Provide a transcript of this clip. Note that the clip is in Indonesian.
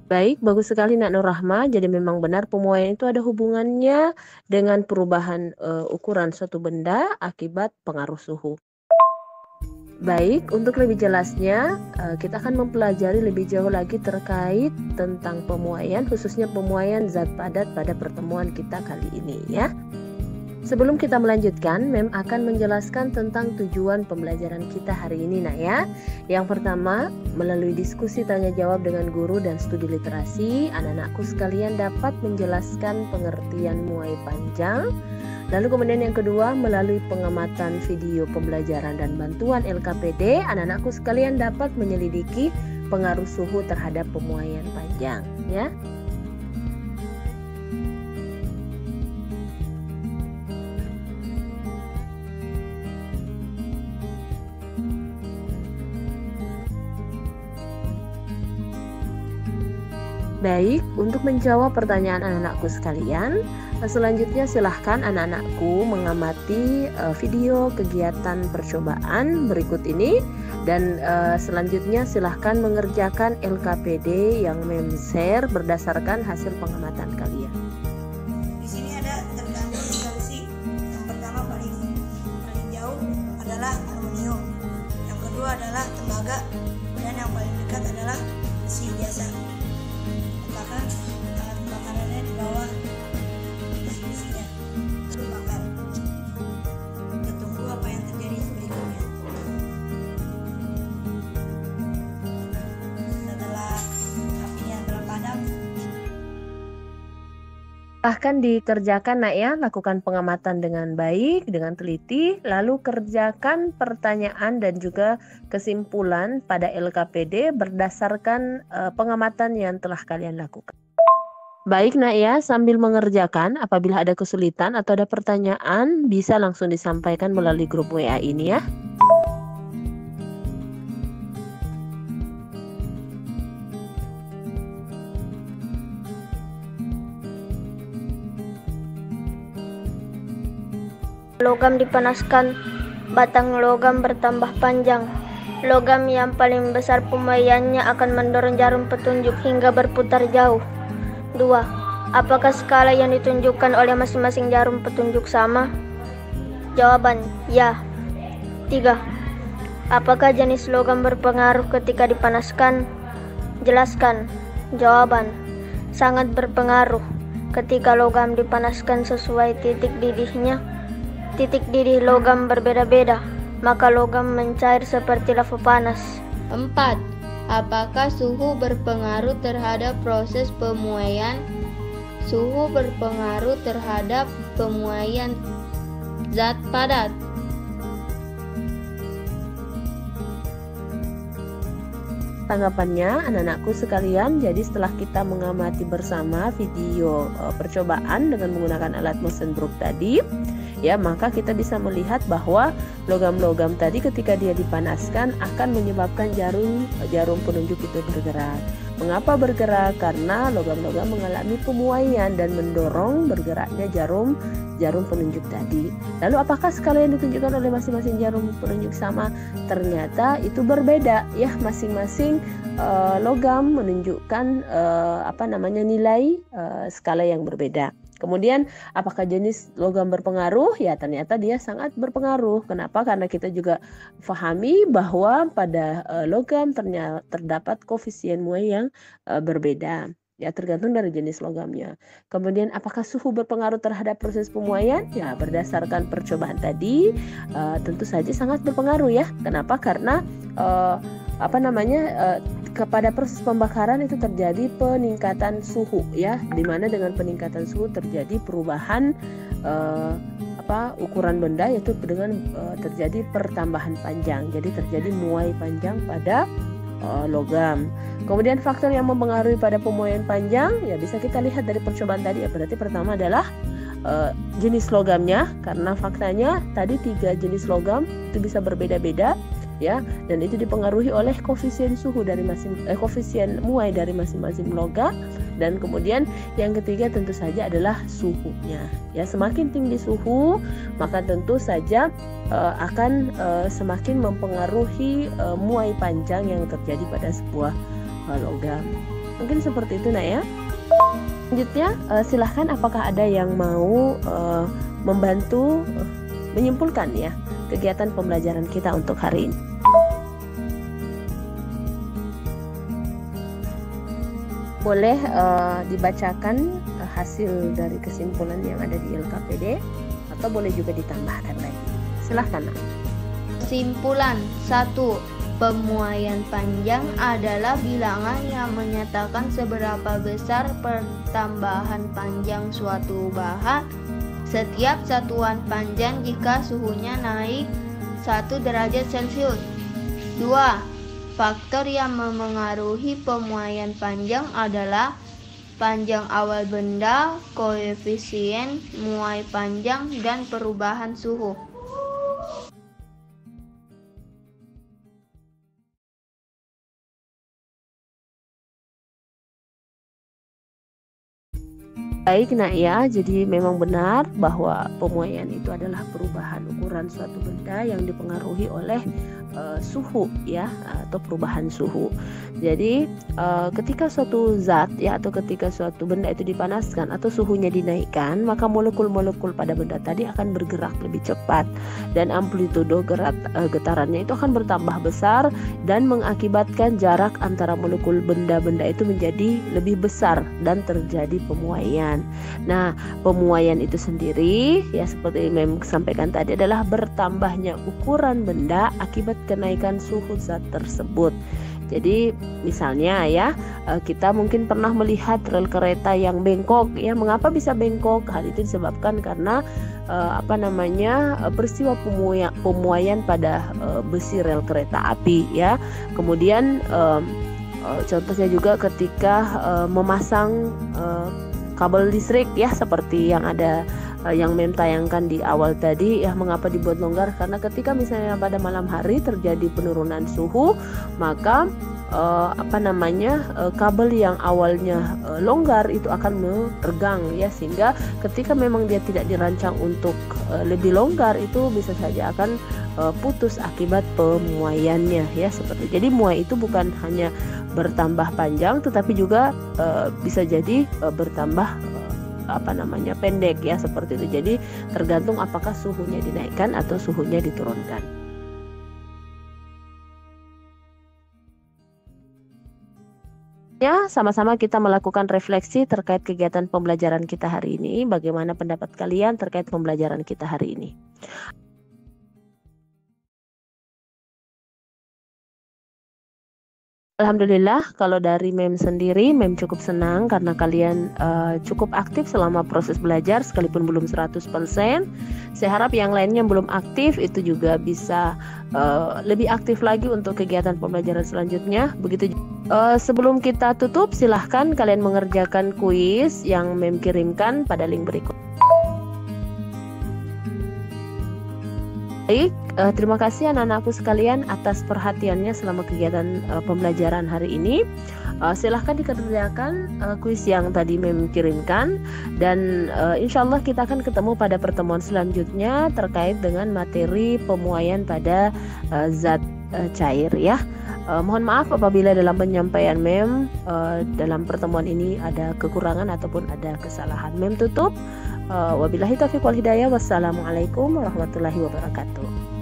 Baik, bagus sekali Nak Nur Rahma. Jadi memang benar pemuaian itu ada hubungannya dengan perubahan ukuran suatu benda akibat pengaruh suhu. Baik, untuk lebih jelasnya, kita akan mempelajari lebih jauh lagi terkait tentang pemuaian, khususnya pemuaian zat padat pada pertemuan kita kali ini ya. Sebelum kita melanjutkan, Mem akan menjelaskan tentang tujuan pembelajaran kita hari ini, Nak ya. Yang pertama, melalui diskusi tanya jawab dengan guru dan studi literasi, anak-anakku sekalian dapat menjelaskan pengertian muai panjang. Lalu kemudian yang kedua, melalui pengamatan video pembelajaran dan bantuan LKPD, anak-anakku sekalian dapat menyelidiki pengaruh suhu terhadap pemuaian panjang, ya. Baik, untuk menjawab pertanyaan anak-anakku sekalian, selanjutnya silahkan anak-anakku mengamati video kegiatan percobaan berikut ini. Dan selanjutnya silahkan mengerjakan LKPD yang Mem-share berdasarkan hasil pengamatan kalian. Di sini ada tergantung galaksi. Yang pertama paling jauh adalah aluminium. Yang kedua adalah tembaga, dan yang paling dekat adalah besi biasa. Letakkan alat pembakarannya di bawah besi-besinya, lalu bakar. Kita tunggu apa yang terjadi berikutnya. Setelah apinya telah padam, Silahkan dikerjakan Nak ya, lakukan pengamatan dengan baik, dengan teliti, lalu kerjakan pertanyaan dan juga kesimpulan pada LKPD berdasarkan pengamatan yang telah kalian lakukan. Baik Nak ya, sambil mengerjakan, apabila ada kesulitan atau ada pertanyaan, bisa langsung disampaikan melalui grup WA ini ya. Logam dipanaskan, batang logam bertambah panjang. Logam yang paling besar pemuaiannya akan mendorong jarum petunjuk hingga berputar jauh. 2. Apakah skala yang ditunjukkan oleh masing-masing jarum petunjuk sama? Jawaban, ya. 3. Apakah jenis logam berpengaruh ketika dipanaskan? Jelaskan. Jawaban, sangat berpengaruh. Ketika logam dipanaskan sesuai titik didihnya, titik didih logam berbeda-beda, maka logam mencair seperti lava panas. 4. Apakah suhu berpengaruh terhadap proses pemuaian? Suhu berpengaruh terhadap pemuaian zat padat. Tanggapannya anak-anakku sekalian, jadi setelah kita mengamati bersama video percobaan dengan menggunakan alat Moesenbroek tadi, ya, maka kita bisa melihat bahwa logam-logam tadi ketika dia dipanaskan akan menyebabkan jarum penunjuk itu bergerak. Mengapa bergerak? Karena logam-logam mengalami pemuaian dan mendorong bergeraknya jarum penunjuk tadi. Lalu apakah skala yang ditunjukkan oleh masing-masing jarum penunjuk sama? Ternyata itu berbeda ya, masing-masing logam menunjukkan nilai skala yang berbeda. Kemudian apakah jenis logam berpengaruh? Ya, ternyata dia sangat berpengaruh. Kenapa? Karena kita juga pahami bahwa pada logam terdapat koefisien muai yang berbeda. Ya, tergantung dari jenis logamnya. Kemudian apakah suhu berpengaruh terhadap proses pemuaian? Ya, berdasarkan percobaan tadi tentu saja sangat berpengaruh ya. Kenapa? Karena kepada proses pembakaran itu terjadi peningkatan suhu ya, dimana dengan peningkatan suhu terjadi perubahan ukuran benda, yaitu dengan terjadi pertambahan panjang, jadi terjadi muai panjang pada logam. Kemudian faktor yang mempengaruhi pada pemuaian panjang ya bisa kita lihat dari percobaan tadi ya. Berarti pertama adalah jenis logamnya, karena faktanya tadi 3 jenis logam itu bisa berbeda-beda ya, dan itu dipengaruhi oleh koefisien suhu dari koefisien muai dari masing-masing logam. Dan kemudian yang ketiga tentu saja adalah suhunya ya. Semakin tinggi suhu maka tentu saja akan semakin mempengaruhi muai panjang yang terjadi pada sebuah logam. Mungkin seperti itu nak ya. Selanjutnya silahkan apakah ada yang mau membantu menyimpulkan ya kegiatan pembelajaran kita untuk hari ini. Boleh dibacakan hasil dari kesimpulan yang ada di LKPD atau boleh juga ditambahkan lagi. Silahkan nak. Kesimpulan 1. Pemuaian panjang adalah bilangan yang menyatakan seberapa besar pertambahan panjang suatu bahan setiap satuan panjang jika suhunya naik 1 derajat Celcius. 2. Faktor yang memengaruhi pemuaian panjang adalah panjang awal benda, koefisien muai panjang, dan perubahan suhu. Baik nak ya, jadi memang benar bahwa pemuaian itu adalah perubahan ukuran suatu benda yang dipengaruhi oleh suhu ya, atau perubahan suhu. Jadi ketika suatu zat ya atau ketika suatu benda itu dipanaskan atau suhunya dinaikkan, maka molekul-molekul pada benda tadi akan bergerak lebih cepat dan amplitudo getarannya itu akan bertambah besar dan mengakibatkan jarak antara molekul benda-benda itu menjadi lebih besar dan terjadi pemuaian. Nah, pemuaian itu sendiri ya seperti yang sampaikan tadi adalah bertambahnya ukuran benda akibat kenaikan suhu zat tersebut. Jadi misalnya ya, kita mungkin pernah melihat rel kereta yang bengkok ya. Mengapa bisa bengkok? Hal itu disebabkan karena peristiwa pemuaian pada besi rel kereta api ya. Kemudian contohnya juga ketika memasang kabel listrik ya, seperti yang ada yang mem tayangkan di awal tadi ya. Mengapa dibuat longgar? Karena ketika misalnya pada malam hari terjadi penurunan suhu, maka kabel yang awalnya longgar itu akan tegang ya, sehingga ketika memang dia tidak dirancang untuk lebih longgar, itu bisa saja akan putus akibat pemuaiannya ya seperti. Jadi muai itu bukan hanya bertambah panjang, tetapi juga bisa jadi bertambah pendek ya seperti itu. Jadi tergantung apakah suhunya dinaikkan atau suhunya diturunkan. Ya, sama-sama kita melakukan refleksi terkait kegiatan pembelajaran kita hari ini. Bagaimana pendapat kalian terkait pembelajaran kita hari ini? Alhamdulillah, kalau dari Mem sendiri, Mem cukup senang karena kalian cukup aktif selama proses belajar sekalipun belum 100%. Saya harap yang lainnya belum aktif itu juga bisa lebih aktif lagi untuk kegiatan pembelajaran selanjutnya. Begitu. Sebelum kita tutup, silahkan kalian mengerjakan kuis yang Mem kirimkan pada link berikut. Baik, terima kasih anak-anakku sekalian atas perhatiannya selama kegiatan pembelajaran hari ini. Silahkan dikerjakan kuis yang tadi Mem kirimkan, dan insya Allah kita akan ketemu pada pertemuan selanjutnya terkait dengan materi pemuaian pada zat cair ya. Mohon maaf apabila dalam penyampaian Mem dalam pertemuan ini ada kekurangan ataupun ada kesalahan. Mem tutup. Wabillahi taufiq wal hidayah. Wassalamualaikum warahmatullahi wabarakatuh.